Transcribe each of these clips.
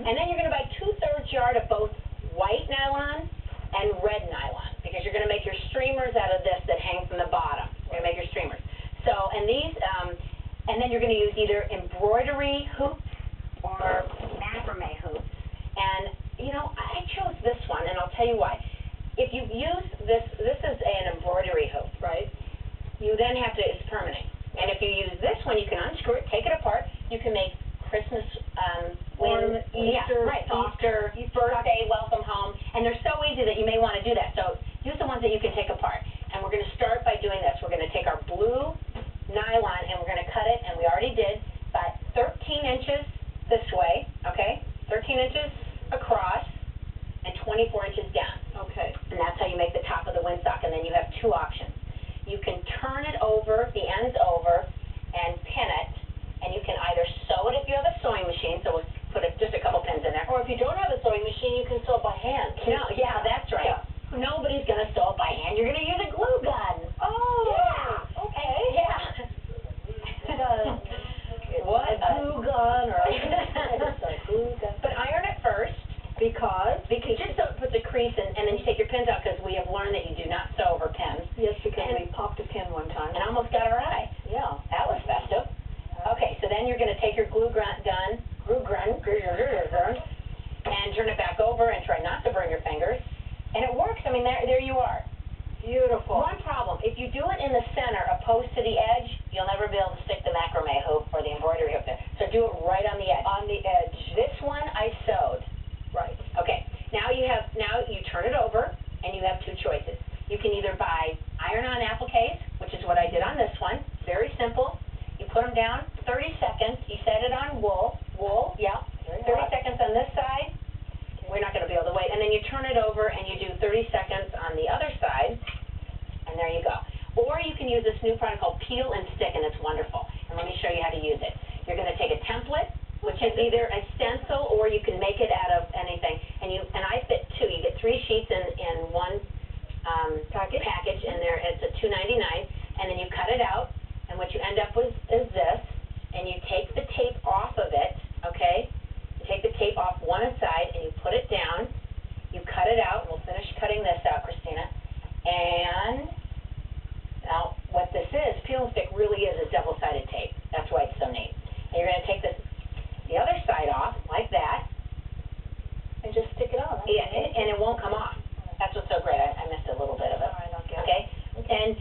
And then you're going to buy 2/3 yard of both white nylon and red nylon, because you're going to make your streamers out of this that hang from the bottom. You're going to make your streamers. So, and these, and then you're going to use either embroidery hoops or macrame hoops. And, you know, I chose this one, and I'll tell you why. If you use this, this is an embroidery hoop, right? You then have to, it's permanent. And if you use this one, you can unscrew it, take it apart. You can make Christmas, Easter, birthday, welcome home. And they're so easy that you may want to do that. So use the ones that you can take apart. And we're going to start by doing this. We're going to take our blue nylon, and we're going to cut it, and we already did, about 13 inches this way, okay? 13 inches across and 24 inches down. Okay. And that's how you make the top of the windsock. And then you have two options. You can turn it over, the ends over, and pin it. And you can either sew it if you have a sewing machine, so we'll put just a couple pins in there. Or if you don't have a sewing machine, you can sew it by hand. No, yeah, that's right. Yeah. Nobody's going to sew it by hand. You're going to use a glue gun. Oh, yeah. Okay. Yeah. What? A glue gun or a glue gun. But iron it first. Because just so it puts a crease in, and then you take your pins out, because we have learned that you do not sew over pins. Yes, because we popped a pin one time. And almost got our eye. Yeah. That was festive. Okay, so then you're going to take your glue gun, and turn it back over and try not to burn your fingers. And it works. I mean, there you are. Beautiful. One problem, if you do it in the center opposed to the edge, you'll never be able to stick the macrame hoop or the embroidery hoop there. So do it right on the edge. On the edge. This one I sewed. Right. Okay. Now you turn it over, and you have two choices. You can either buy iron-on appliques, which is what I did on this one. Very simple. You put them down 30 seconds. You set it on wool. Wool, yeah. 30 seconds on this side. We're not going to be able to wait. And then you turn it over, and you do 30 seconds on the other side, and there you go. Or you can use this new product called Peel and Stick, and it's wonderful. And let me show you how to use it. You're going to take a template, which is either a stencil or you can make it out of anything. And I fit two. You get 3 sheets in one package, and it's a $2.99. And then you cut it out, and what you end up with is this. And you take the tape off of it, okay? You take the tape off one side, and you put it down. You cut it out. We'll finish cutting this out, Cristina. And now what this is, Peel and Stick really is a double-sided tape. That's why it's so neat. And you're going to take the other side off, like that. And just stick it on. Yeah, and it won't come off. That's what's so great. I missed a little bit of it. All right, I'll get okay? And,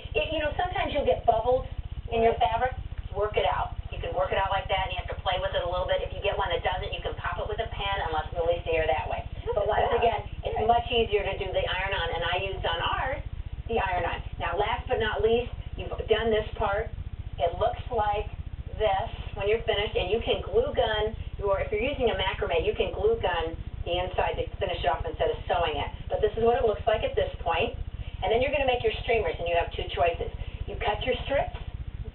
sometimes you'll get bubbles in your fabric. Work it out. You can work it out like that, and you have to play with it a little bit. If you get one that doesn't, you can pop it with a pen and let it release the air that way. But once again, it's much easier to do the iron-on, and I used on ours the iron-on. Now, last but not least, you've done this part. It looks like this when you're finished, and you can glue gun, or if you're using a macrame, you can glue gun the inside to finish it off instead of sewing it. But this is what it looks like at this point. And then you're going to make your streamers, and you have two choices. You cut your strips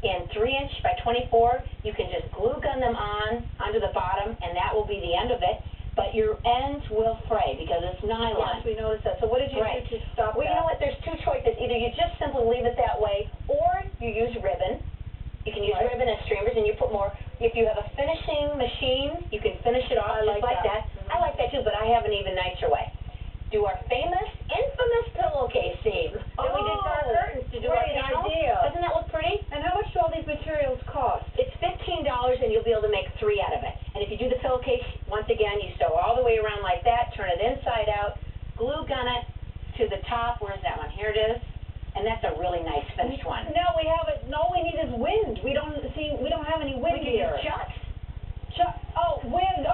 in 3" by 24. You can just glue gun them onto the bottom, and that will be the end of it. But your ends will fray because it's nylon. Yes, we noticed that. So what did you do to stop Well, you know what? There's two choices. Either you just simply leave it that way, or you use ribbon. You can use ribbon as streamers, and you put more. If you have a finishing machine, you can finish it off just like that. I like that too, but I have an even nicer way. Do our infamous pillowcase seam that we did for our curtains to do our panels. Idea. Doesn't that look pretty? And how much do all these materials cost? It's $15, and you'll be able to make 3 out of it. And if you do the pillowcase, once again, you sew all the way around like that, turn it inside out, glue gun it to the top. Where's that one? Here it is. And that's a really nice finished one. No, we haven't. No, we need is wind. We don't have any wind here. We can use chucks. Wind.